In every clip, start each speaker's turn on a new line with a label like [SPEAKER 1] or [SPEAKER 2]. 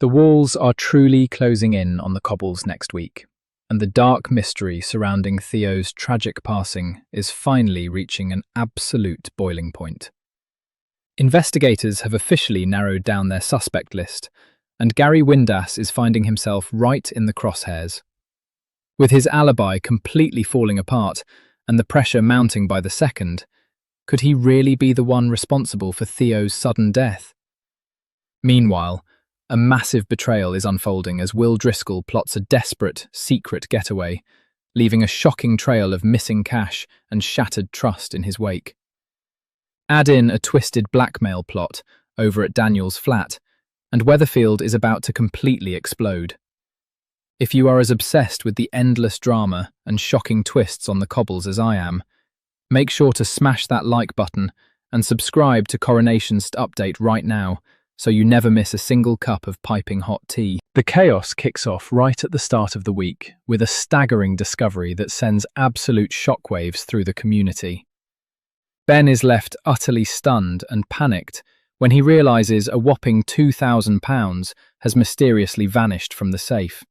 [SPEAKER 1] The walls are truly closing in on the cobbles next week, and the dark mystery surrounding Theo's tragic passing is finally reaching an absolute boiling point. Investigators have officially narrowed down their suspect list, and Gary Windass is finding himself right in the crosshairs. With his alibi completely falling apart and the pressure mounting by the second, could he really be the one responsible for Theo's sudden death? Meanwhile, a massive betrayal is unfolding as Will Driscoll plots a desperate, secret getaway, leaving a shocking trail of missing cash and shattered trust in his wake. Add in a twisted blackmail plot over at Daniel's flat, and Weatherfield is about to completely explode. If you are as obsessed with the endless drama and shocking twists on the cobbles as I am, make sure to smash that like button and subscribe to CoronationST update right now, so you never miss a single cup of piping hot tea. The chaos kicks off right at the start of the week with a staggering discovery that sends absolute shockwaves through the community. Ben is left utterly stunned and panicked when he realises a whopping £2,000 has mysteriously vanished from the safe.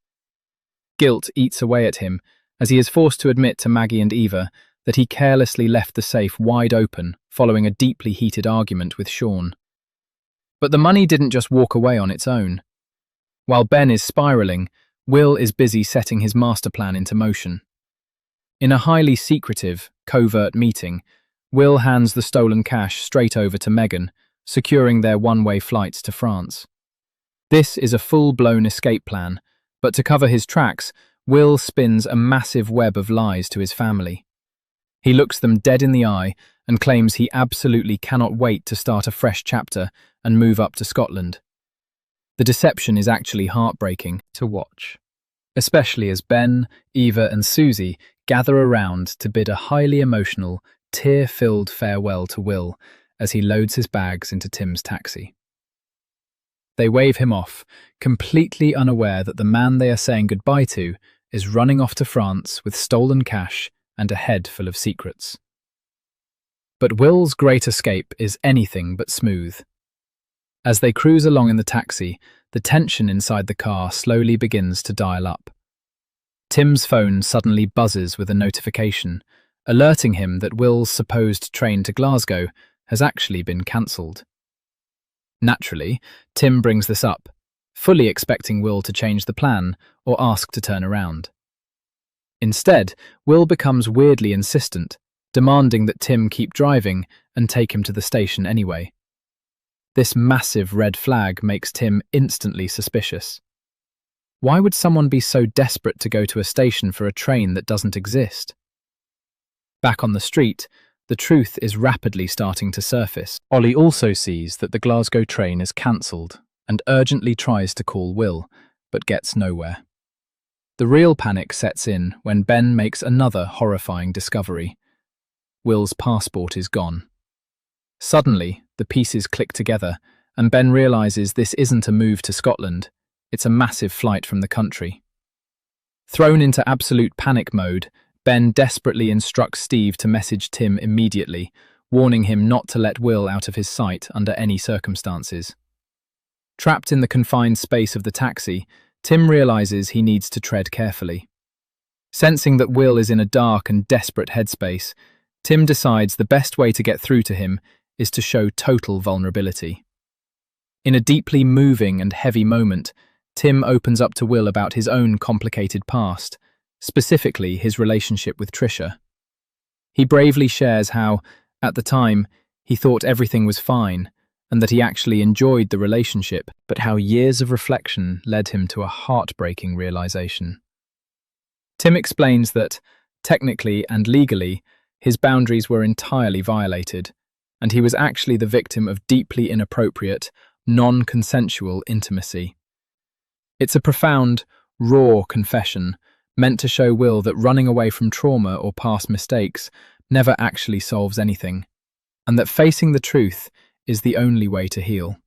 [SPEAKER 1] Guilt eats away at him as he is forced to admit to Maggie and Eva that he carelessly left the safe wide open following a deeply heated argument with Sean. But the money didn't just walk away on its own. While Ben is spiralling, Will is busy setting his master plan into motion. In a highly secretive, covert meeting, Will hands the stolen cash straight over to Megan, securing their one-way flights to France. This is a full-blown escape plan, but to cover his tracks, Will spins a massive web of lies to his family. He looks them dead in the eye and claims he absolutely cannot wait to start a fresh chapter and move up to Scotland. The deception is actually heartbreaking to watch, especially as Ben, Eva and Susie gather around to bid a highly emotional, tear-filled farewell to Will as he loads his bags into Tim's taxi. They wave him off, completely unaware that the man they are saying goodbye to is running off to France with stolen cash and a head full of secrets. But Will's great escape is anything but smooth. As they cruise along in the taxi, the tension inside the car slowly begins to dial up. Tim's phone suddenly buzzes with a notification, alerting him that Will's supposed train to Glasgow has actually been cancelled. Naturally, Tim brings this up, fully expecting Will to change the plan or ask to turn around. Instead, Will becomes weirdly insistent, demanding that Tim keep driving and take him to the station anyway. This massive red flag makes Tim instantly suspicious. Why would someone be so desperate to go to a station for a train that doesn't exist? Back on the street, the truth is rapidly starting to surface. Ollie also sees that the Glasgow train is cancelled and urgently tries to call Will, but gets nowhere. The real panic sets in when Ben makes another horrifying discovery. Will's passport is gone. Suddenly, the pieces click together, and Ben realises this isn't a move to Scotland, it's a massive flight from the country. Thrown into absolute panic mode, Ben desperately instructs Steve to message Tim immediately, warning him not to let Will out of his sight under any circumstances. Trapped in the confined space of the taxi, Tim realises he needs to tread carefully. Sensing that Will is in a dark and desperate headspace, Tim decides the best way to get through to him is to show total vulnerability. In a deeply moving and heavy moment, Tim opens up to Will about his own complicated past, specifically his relationship with Trisha. He bravely shares how, at the time, he thought everything was fine and that he actually enjoyed the relationship, but how years of reflection led him to a heartbreaking realization. Tim explains that, technically and legally, his boundaries were entirely violated, and he was actually the victim of deeply inappropriate, non-consensual intimacy. It's a profound, raw confession, meant to show Will that running away from trauma or past mistakes never actually solves anything, and that facing the truth is the only way to heal.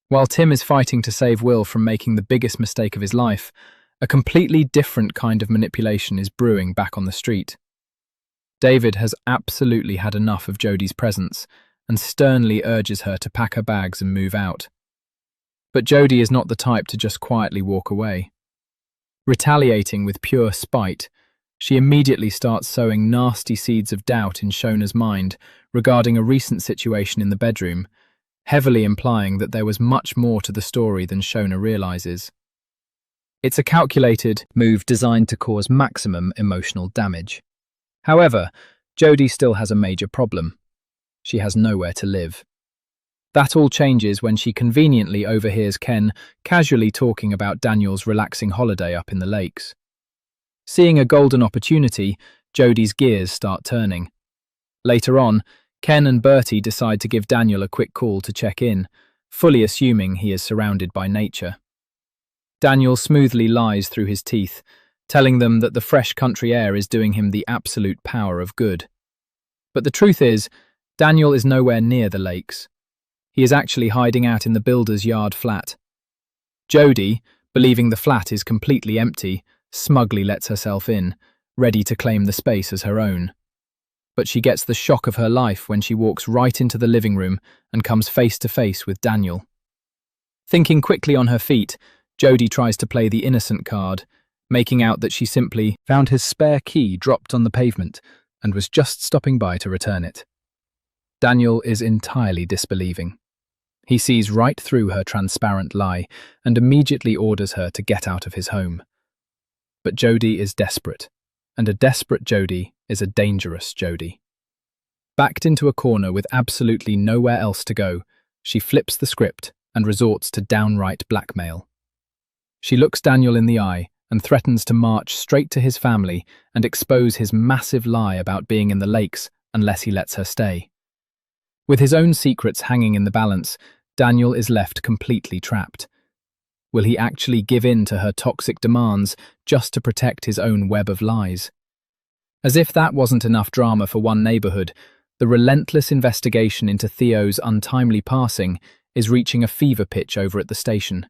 [SPEAKER 1] While Tim is fighting to save Will from making the biggest mistake of his life, a completely different kind of manipulation is brewing back on the street. David has absolutely had enough of Jodie's presence and sternly urges her to pack her bags and move out. But Jodie is not the type to just quietly walk away. Retaliating with pure spite, she immediately starts sowing nasty seeds of doubt in Shona's mind regarding a recent situation in the bedroom, heavily implying that there was much more to the story than Shona realizes. It's a calculated move designed to cause maximum emotional damage. However, Jodie still has a major problem. She has nowhere to live. That all changes when she conveniently overhears Ken casually talking about Daniel's relaxing holiday up in the lakes. Seeing a golden opportunity, Jodie's gears start turning. Later on, Ken and Bertie decide to give Daniel a quick call to check in, fully assuming he is surrounded by nature. Daniel smoothly lies through his teeth, telling them that the fresh country air is doing him the absolute power of good. But the truth is, Daniel is nowhere near the lakes. He is actually hiding out in the builder's yard flat. Jodie, believing the flat is completely empty, smugly lets herself in, ready to claim the space as her own. But she gets the shock of her life when she walks right into the living room and comes face to face with Daniel. Thinking quickly on her feet, Jodie tries to play the innocent card, making out that she simply found his spare key dropped on the pavement and was just stopping by to return it. Daniel is entirely disbelieving. He sees right through her transparent lie and immediately orders her to get out of his home. But Jodie is desperate, and a desperate Jodie is a dangerous Jodie. Backed into a corner with absolutely nowhere else to go, she flips the script and resorts to downright blackmail. She looks Daniel in the eye and threatens to march straight to his family and expose his massive lie about being in the lakes unless he lets her stay. With his own secrets hanging in the balance, Daniel is left completely trapped. Will he actually give in to her toxic demands just to protect his own web of lies? As if that wasn't enough drama for one neighborhood, the relentless investigation into Theo's untimely passing is reaching a fever pitch over at the station.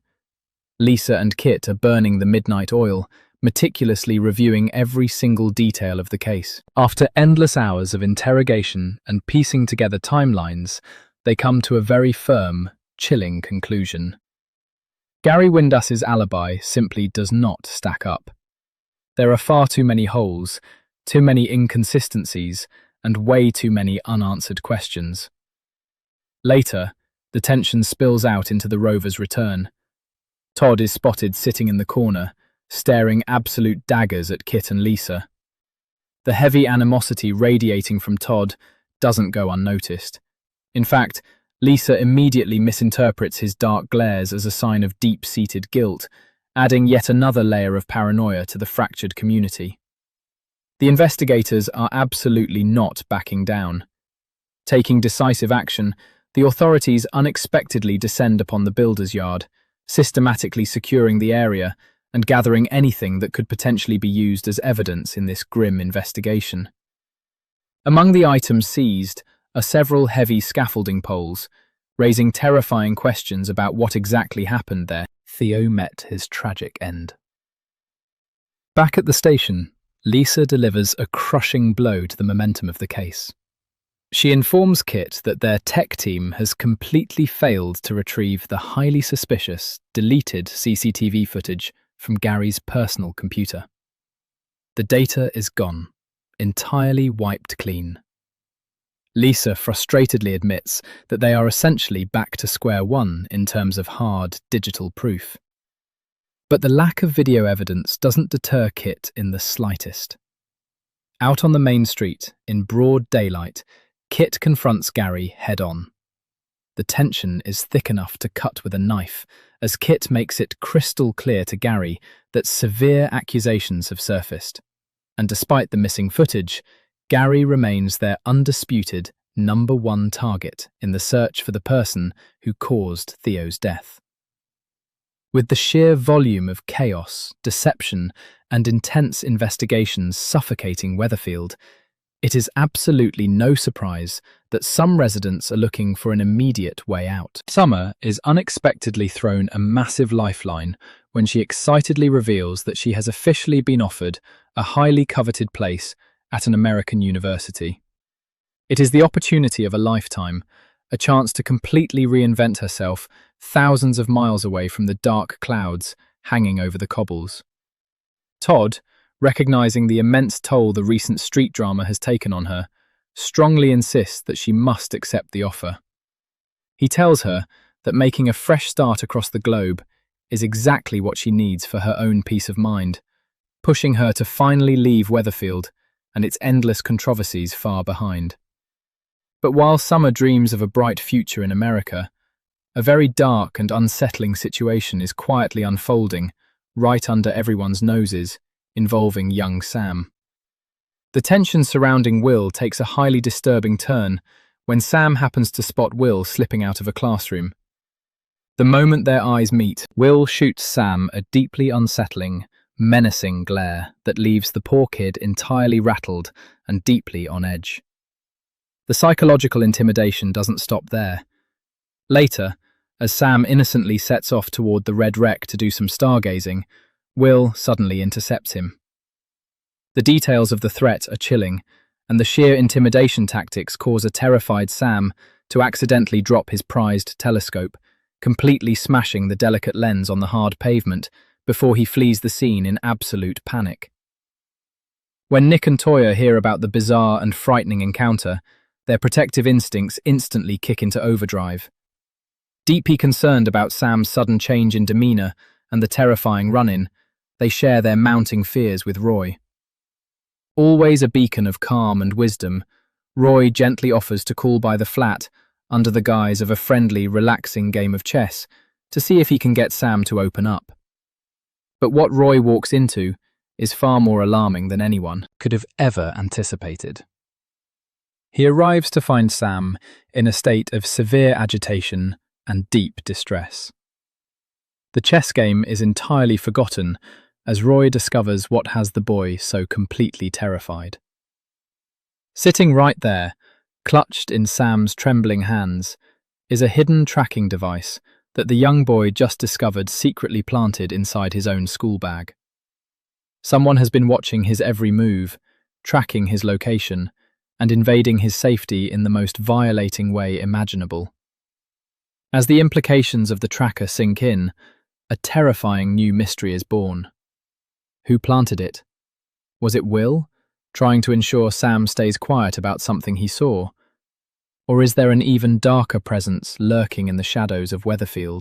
[SPEAKER 1] Lisa and Kit are burning the midnight oil, meticulously reviewing every single detail of the case. After endless hours of interrogation and piecing together timelines, they come to a very firm, chilling conclusion. Gary Windas's alibi simply does not stack up. There are far too many holes, too many inconsistencies, and way too many unanswered questions. Later, the tension spills out into the rover's return. Todd is spotted sitting in the corner, staring absolute daggers at Kit and Lisa. The heavy animosity radiating from Todd doesn't go unnoticed. In fact, Lisa immediately misinterprets his dark glares as a sign of deep-seated guilt, adding yet another layer of paranoia to the fractured community. The investigators are absolutely not backing down. Taking decisive action, the authorities unexpectedly descend upon the builder's yard, systematically securing the area and gathering anything that could potentially be used as evidence in this grim investigation. Among the items seized are several heavy scaffolding poles, raising terrifying questions about what exactly happened there. Theo met his tragic end. Back at the station, Lisa delivers a crushing blow to the momentum of the case. She informs Kit that their tech team has completely failed to retrieve the highly suspicious, deleted CCTV footage from Gary's personal computer. The data is gone, entirely wiped clean. Lisa frustratedly admits that they are essentially back to square one in terms of hard digital proof. But the lack of video evidence doesn't deter Kit in the slightest. Out on the main street, in broad daylight, Kit confronts Gary head-on. The tension is thick enough to cut with a knife, as Kit makes it crystal clear to Gary that severe accusations have surfaced. And despite the missing footage, Gary remains their undisputed #1 target in the search for the person who caused Theo's death. With the sheer volume of chaos, deception, and intense investigations suffocating Weatherfield, it is absolutely no surprise that some residents are looking for an immediate way out. Summer is unexpectedly thrown a massive lifeline when she excitedly reveals that she has officially been offered a highly coveted place at an American university. It is the opportunity of a lifetime, a chance to completely reinvent herself thousands of miles away from the dark clouds hanging over the cobbles. Todd, recognizing the immense toll the recent street drama has taken on her, strongly insists that she must accept the offer. He tells her that making a fresh start across the globe is exactly what she needs for her own peace of mind, pushing her to finally leave Weatherfield and its endless controversies far behind. But while Summer dreams of a bright future in America, a very dark and unsettling situation is quietly unfolding right under everyone's noses, involving young Sam. The tension surrounding Will takes a highly disturbing turn when Sam happens to spot Will slipping out of a classroom. The moment their eyes meet, Will shoots Sam a deeply unsettling, menacing glare that leaves the poor kid entirely rattled and deeply on edge. The psychological intimidation doesn't stop there. Later, as Sam innocently sets off toward the red wreck to do some stargazing, Will suddenly intercepts him. The details of the threat are chilling, and the sheer intimidation tactics cause a terrified Sam to accidentally drop his prized telescope, completely smashing the delicate lens on the hard pavement before he flees the scene in absolute panic. When Nick and Toya hear about the bizarre and frightening encounter, their protective instincts instantly kick into overdrive. Deeply concerned about Sam's sudden change in demeanor and the terrifying run-in, they share their mounting fears with Roy. Always a beacon of calm and wisdom, Roy gently offers to call by the flat under the guise of a friendly, relaxing game of chess to see if he can get Sam to open up. But what Roy walks into is far more alarming than anyone could have ever anticipated. He arrives to find Sam in a state of severe agitation and deep distress. The chess game is entirely forgotten as Roy discovers what has the boy so completely terrified. Sitting right there, clutched in Sam's trembling hands, is a hidden tracking device that the young boy just discovered secretly planted inside his own school bag. Someone has been watching his every move, tracking his location, and invading his safety in the most violating way imaginable. As the implications of the tracker sink in, a terrifying new mystery is born. Who planted it? Was it Will, trying to ensure Sam stays quiet about something he saw? Or is there an even darker presence lurking in the shadows of Weatherfield,